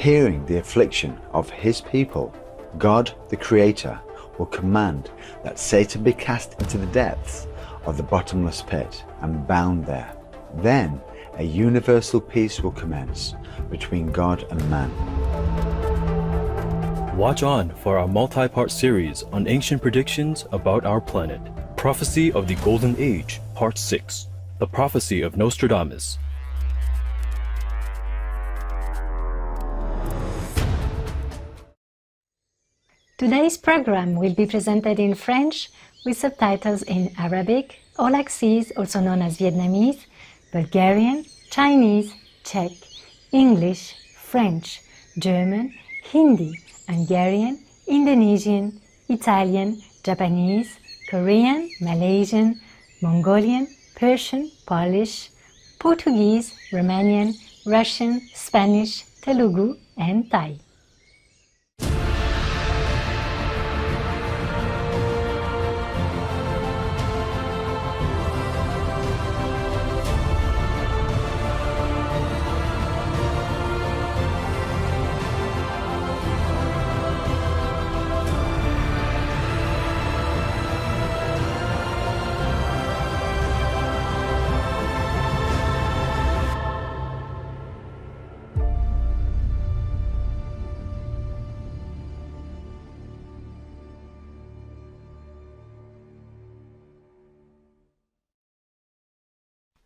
Hearing the affliction of his people, God the Creator will command that Satan be cast into the depths of the bottomless pit and bound there. Then a universal peace will commence between God and man. Watch on for our multi-part series on ancient predictions about our planet. Prophecy of the Golden Age, Part 6. The Prophecy of Nostradamus. Today's program will be presented in French with subtitles in Arabic, Aulaxese, also known as Vietnamese, Bulgarian, Chinese, Czech, English, French, German, Hindi, Hungarian, Indonesian, Italian, Japanese, Korean, Malaysian, Mongolian, Persian, Polish, Portuguese, Romanian, Russian, Spanish, Telugu, and Thai.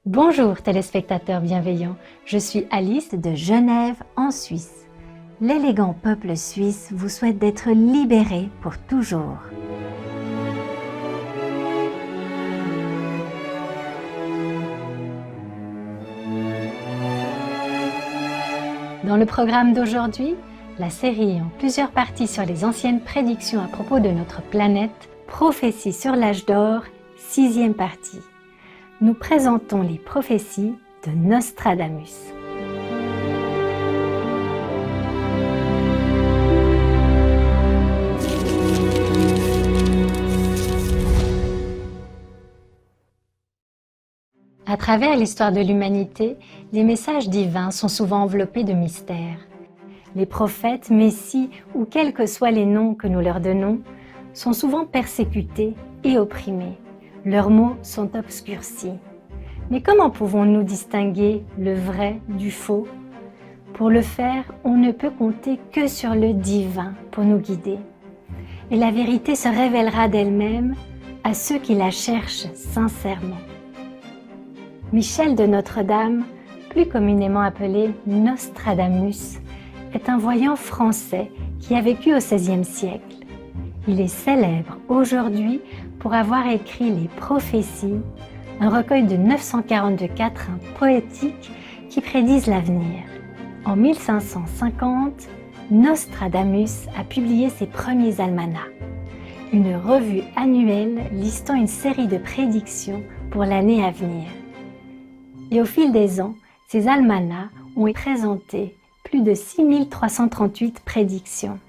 Bonjour téléspectateurs bienveillants, je suis Alice de Genève en Suisse. L'élégant peuple suisse vous souhaite d'être libéré pour toujours. Dans le programme d'aujourd'hui, la série en plusieurs parties sur les anciennes prédictions à propos de notre planète, Prophéties sur l'âge d'or, 6e partie. Nous présentons les prophéties de Nostradamus. À travers l'histoire de l'humanité, les messages divins sont souvent enveloppés de mystères. Les prophètes, messies ou quels que soient les noms que nous leur donnons, sont souvent persécutés et opprimés. Leurs mots sont obscurcis. Mais comment pouvons-nous distinguer le vrai du faux? Pour le faire, on ne peut compter que sur le divin pour nous guider. Et la vérité se révélera d'elle-même à ceux qui la cherchent sincèrement. Michel de Notre-Dame, plus communément appelé Nostradamus, est un voyant français qui a vécu au XVIe siècle. Il est célèbre aujourd'hui pour avoir écrit les Prophéties, un recueil de 942 quatrains poétiques qui prédisent l'avenir. En 1550, Nostradamus a publié ses premiers almanachs, une revue annuelle listant une série de prédictions pour l'année à venir. Et au fil des ans, ces almanachs ont présenté plus de 6338 prédictions.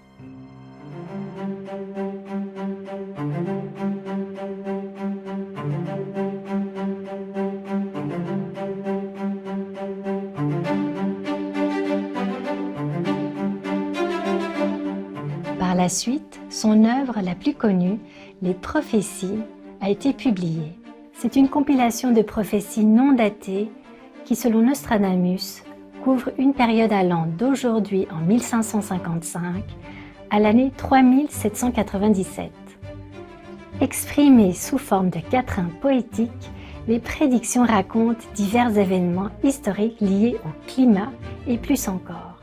Par la suite, son œuvre la plus connue, Les Prophéties, a été publiée. C'est une compilation de prophéties non datées qui, selon Nostradamus, couvre une période allant d'aujourd'hui en 1555 à l'année 3797. Exprimées sous forme de quatrains poétiques, les prédictions racontent divers événements historiques liés au climat et plus encore.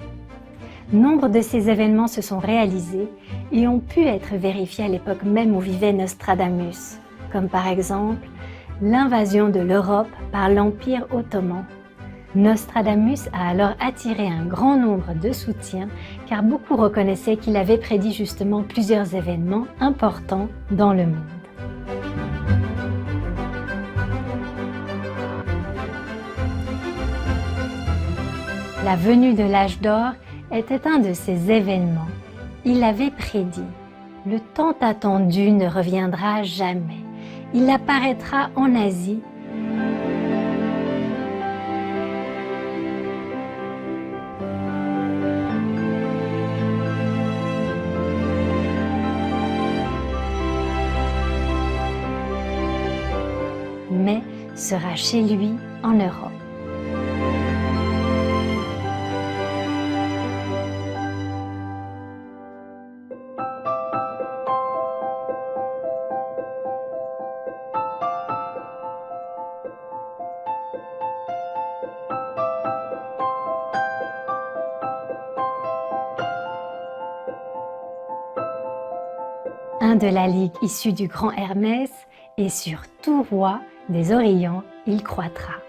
Nombre de ces événements se sont réalisés et ont pu être vérifiés à l'époque même où vivait Nostradamus, comme par exemple l'invasion de l'Europe par l'Empire ottoman. Nostradamus a alors attiré un grand nombre de soutiens car beaucoup reconnaissaient qu'il avait prédit justement plusieurs événements importants dans le monde. La venue de l'âge d'or était un de ces événements. Il avait prédit « Le tant attendu ne reviendra jamais. Il apparaîtra en Asie. sera chez lui en Europe. Un de la ligue issue du grand Hermès, et sur tout roi des Orients il croîtra.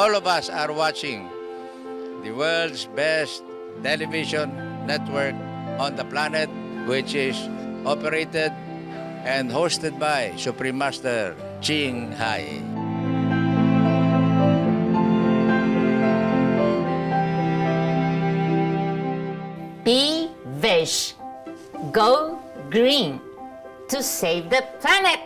all of us are watching the world's best television network on the planet, which is operated and hosted by Supreme Master Ching Hai. Be veg. Go green to save the planet.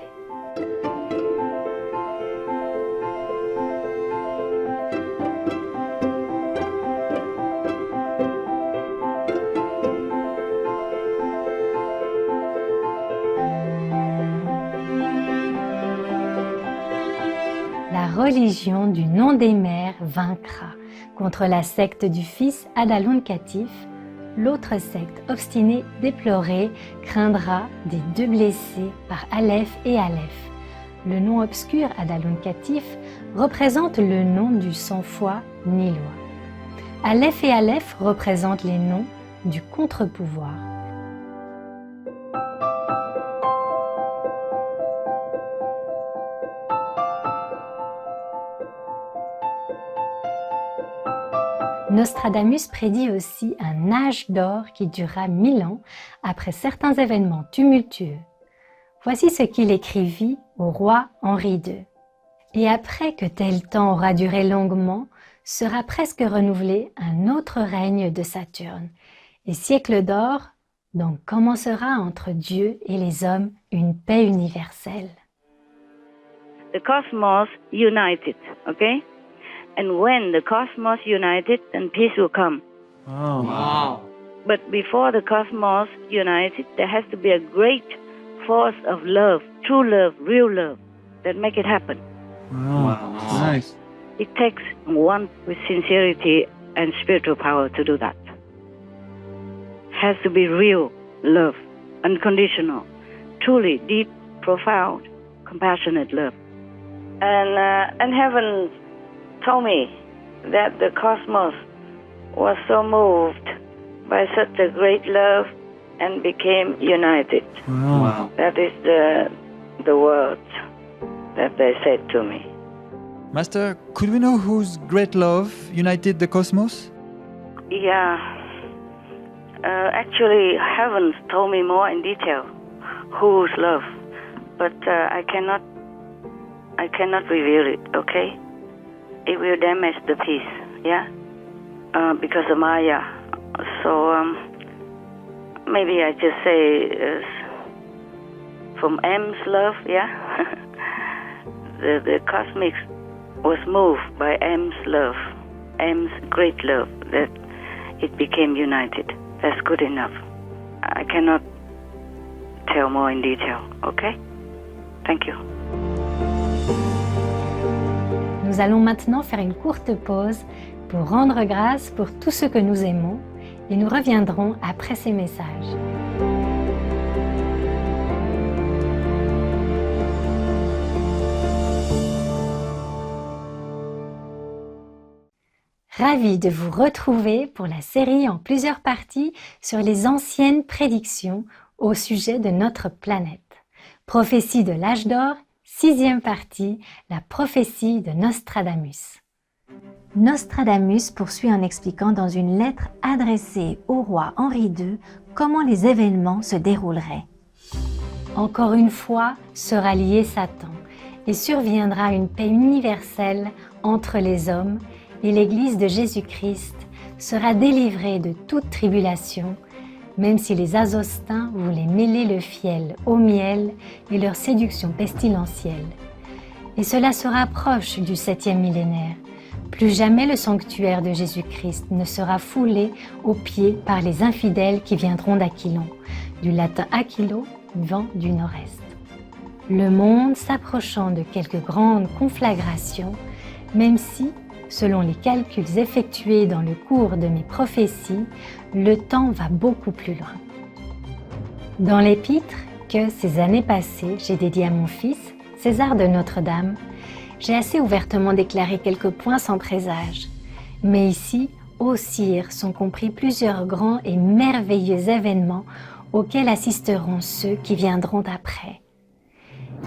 La religion du nom des mères vaincra contre la secte du fils Adalon Catif. L'autre secte obstinée, déplorée, craindra des deux blessés par Aleph et Aleph. Le nom obscur Adalon Catif représente le nom du sans-foi nilois. Aleph et Aleph représentent les noms du contre-pouvoir. Nostradamus prédit aussi un âge d'or qui durera 1000 ans après certains événements tumultueux. Voici ce qu'il écrivit au roi Henri II. Et après que tel temps aura duré longuement, sera presque renouvelé un autre règne de Saturne. Et siècle d'or, donc commencera entre Dieu et les hommes une paix universelle. The cosmos united, okay? And when the cosmos united, then peace will come. Wow. But before the cosmos united, there has to be a great force of love, true love, real love, that make it happen. Wow. Nice. It takes one with sincerity and spiritual power to do that. Has to be real love, unconditional, truly deep, profound, compassionate love. And heaven told me that the cosmos was so moved by such a great love and became united. Wow. That is the words that they said to me. Master, could we know whose great love united the cosmos? Yeah. Actually, heavens told me more in detail whose love, but I cannot reveal it. Okay? It will damage the peace. Yeah. Because of Maya. So maybe I just say from M's love. Yeah. the cosmic was moved by M's love, M's great love, that it became united. That's good enough. I cannot tell more in detail, okay? Thank you. Nous allons maintenant faire une courte pause pour rendre grâce pour tout ce que nous aimons et nous reviendrons après ces messages. Ravi de vous retrouver pour la série en plusieurs parties sur les anciennes prédictions au sujet de notre planète. Prophétie de l'âge d'or, 6e partie, la prophétie de Nostradamus. Nostradamus poursuit en expliquant dans une lettre adressée au roi Henri II comment les événements se dérouleraient. Encore une fois sera lié Satan et surviendra une paix universelle entre les hommes et l'Église de Jésus-Christ sera délivrée de toute tribulation, même si les Azostins voulaient mêler le fiel au miel et leur séduction pestilentielle. Et cela se rapproche du 7e millénaire. Plus jamais le sanctuaire de Jésus-Christ ne sera foulé aux pieds par les infidèles qui viendront d'Aquilon, du latin aquilo, vent du nord-est. Le monde s'approchant de quelques grandes conflagrations, même si, selon les calculs effectués dans le cours de mes prophéties, le temps va beaucoup plus loin. Dans l'épître que, ces années passées, j'ai dédié à mon fils, César de Notre-Dame, j'ai assez ouvertement déclaré quelques points sans présage. Mais ici, ô sire, sont compris plusieurs grands et merveilleux événements auxquels assisteront ceux qui viendront après.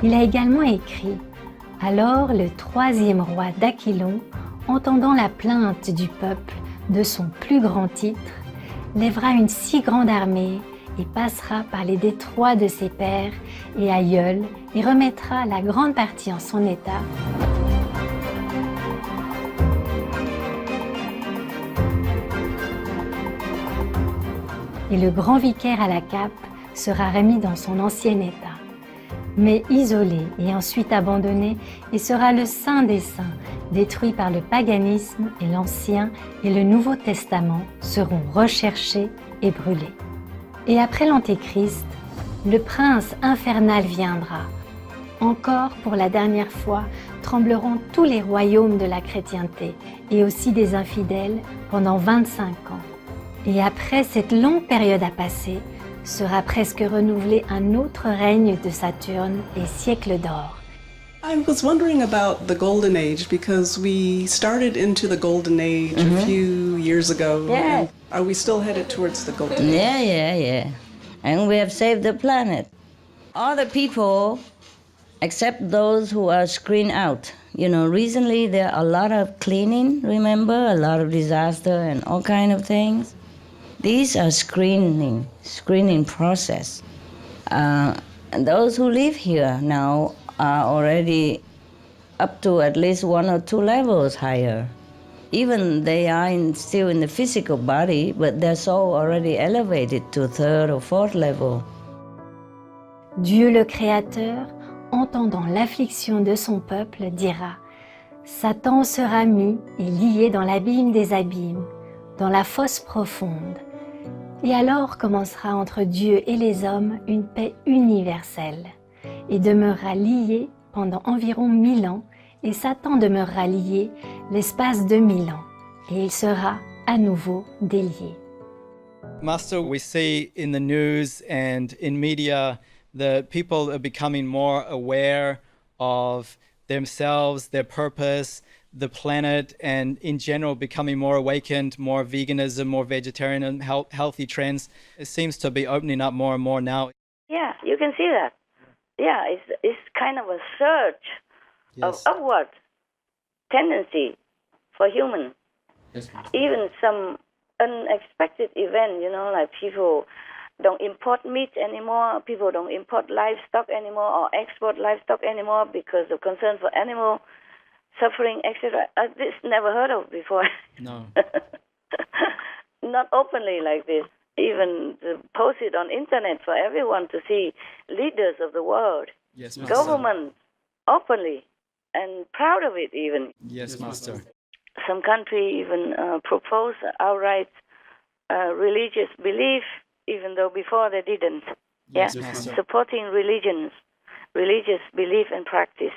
Il a également écrit « Alors le 3e roi d'Aquilon, entendant la plainte du peuple de son plus grand titre, lèvera une si grande armée et passera par les détroits de ses pères et aïeuls et remettra la grande partie en son état. et le grand vicaire à la cape sera remis dans son ancien état. Mais isolé et ensuite abandonné, il sera le Saint des Saints, détruit par le paganisme, et l'Ancien et le Nouveau Testament seront recherchés et brûlés. Et après l'Antéchrist, le prince infernal viendra. Encore pour la dernière fois, trembleront tous les royaumes de la chrétienté et aussi des infidèles pendant 25 ans. Et après cette longue période à passer, sera presque renouvelé un autre règne de Saturne et siècle d'or. I was wondering about the Golden Age because we started into the Golden Age a few years ago. Yeah. Are we still headed towards the Golden Age? Yeah. And we have saved the planet. All the people, except those who are screened out. You know, recently there are a lot of cleaning, remember? A lot of disaster and all kind of things. These are screening process. And those who live here now are already up to at least 1 or 2 levels higher. Even they are still in the physical body, but their soul already elevated to 3rd or 4th level. Dieu le Créateur, entendant l'affliction de son peuple, dira « Satan sera mis et lié dans l'abîme des abîmes, dans la fosse profonde. » Et alors commencera entre Dieu et les hommes une paix universelle, et demeurera lié pendant environ 1000 ans, et Satan demeurera lié l'espace de 1000 ans, et il sera à nouveau délié. Master, we see in the news and in media that people are becoming more aware of themselves, their purpose, the planet, and in general becoming more awakened, more veganism, more vegetarian, healthy trends. It seems to be opening up more and more now. Yeah, you can see that. Yeah, it's kind of a surge of upward tendency for humans. Even some unexpected event, you know, like people don't import meat anymore, people don't import livestock anymore or export livestock anymore because of concern for animal suffering, etc. This never heard of before. No. Not openly like this. Even post it on internet for everyone to see. Leaders of the world, Yes, Master. government, openly and proud of it even. Yes, Master. Some country even propose outright religious belief, even though before they didn't. Yes, yeah, Master. supporting religions, religious belief and practice.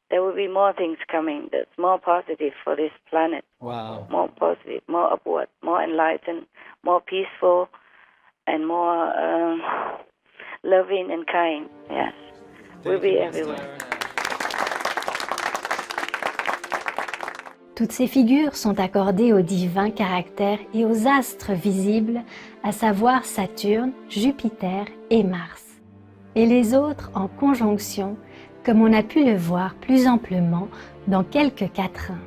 There will be more things coming that's more positive for this planet. Wow. More positive, more upward, more enlightened, more peaceful, and more loving and kind. Yes, we'll be everywhere. Toutes ces figures sont accordées aux divins caractères et aux astres visibles, à savoir Saturne, Jupiter et Mars. Et les autres en conjonction, comme on a pu le voir plus amplement dans quelques quatrains.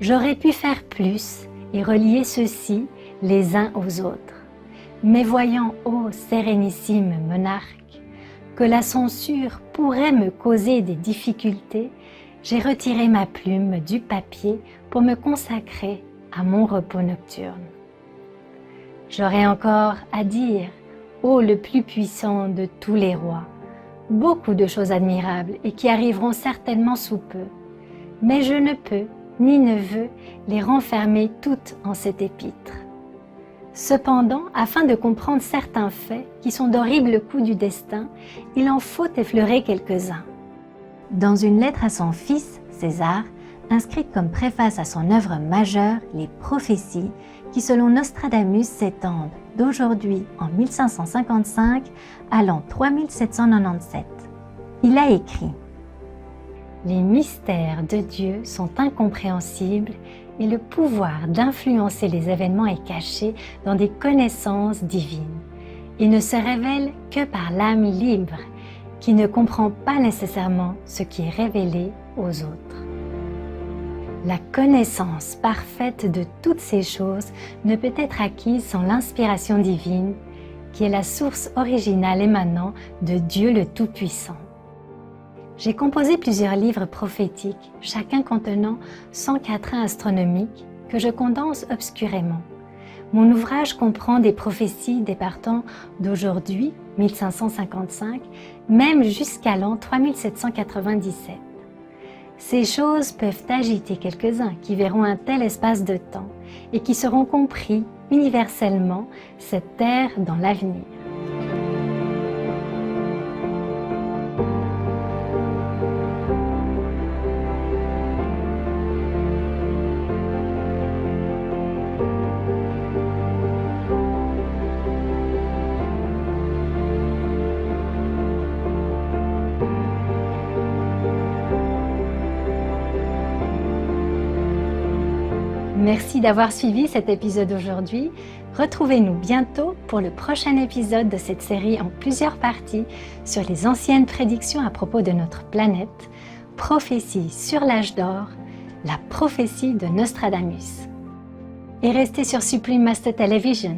J'aurais pu faire plus et relier ceux-ci les uns aux autres. Mais voyant, ô sérénissime monarque, que la censure pourrait me causer des difficultés, j'ai retiré ma plume du papier pour me consacrer à mon repos nocturne. J'aurais encore à dire, ô le plus puissant de tous les rois, beaucoup de choses admirables et qui arriveront certainement sous peu, mais je ne peux ni ne veux les renfermer toutes en cet épître. Cependant, afin de comprendre certains faits qui sont d'horribles coups du destin, il en faut effleurer quelques-uns. Dans une lettre à son fils, César, inscrite comme préface à son œuvre majeure, Les Prophéties, qui selon Nostradamus s'étendent d'aujourd'hui en 1555 à l'an 3797. Il a écrit « Les mystères de Dieu sont incompréhensibles et le pouvoir d'influencer les événements est caché dans des connaissances divines. Il ne se révèle que par l'âme libre qui ne comprend pas nécessairement ce qui est révélé aux autres. La connaissance parfaite de toutes ces choses ne peut être acquise sans l'inspiration divine, qui est la source originale émanant de Dieu le Tout-Puissant. J'ai composé plusieurs livres prophétiques, chacun contenant 100 quatrains astronomiques que je condense obscurément. Mon ouvrage comprend des prophéties départant d'aujourd'hui, 1555, même jusqu'à l'an 3797. Ces choses peuvent agiter quelques-uns qui verront un tel espace de temps et qui seront compris universellement cette terre dans l'avenir. Merci d'avoir suivi cet épisode aujourd'hui. Retrouvez-nous bientôt pour le prochain épisode de cette série en plusieurs parties sur les anciennes prédictions à propos de notre planète, prophéties sur l'âge d'or, la prophétie de Nostradamus. Et restez sur Supreme Master Television.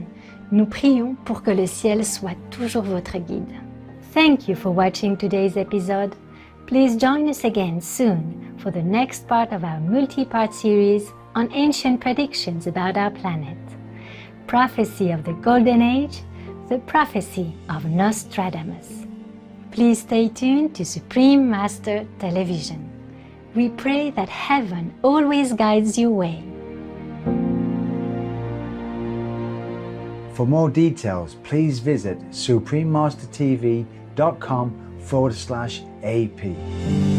Nous prions pour que le ciel soit toujours votre guide. Thank you for watching today's episode. Please join us again soon for the next part of our multi-part series on ancient predictions about our planet. Prophecy of the Golden Age, the prophecy of Nostradamus. Please stay tuned to Supreme Master Television. We pray that heaven always guides your way. For more details, please visit suprememastertv.com/AP.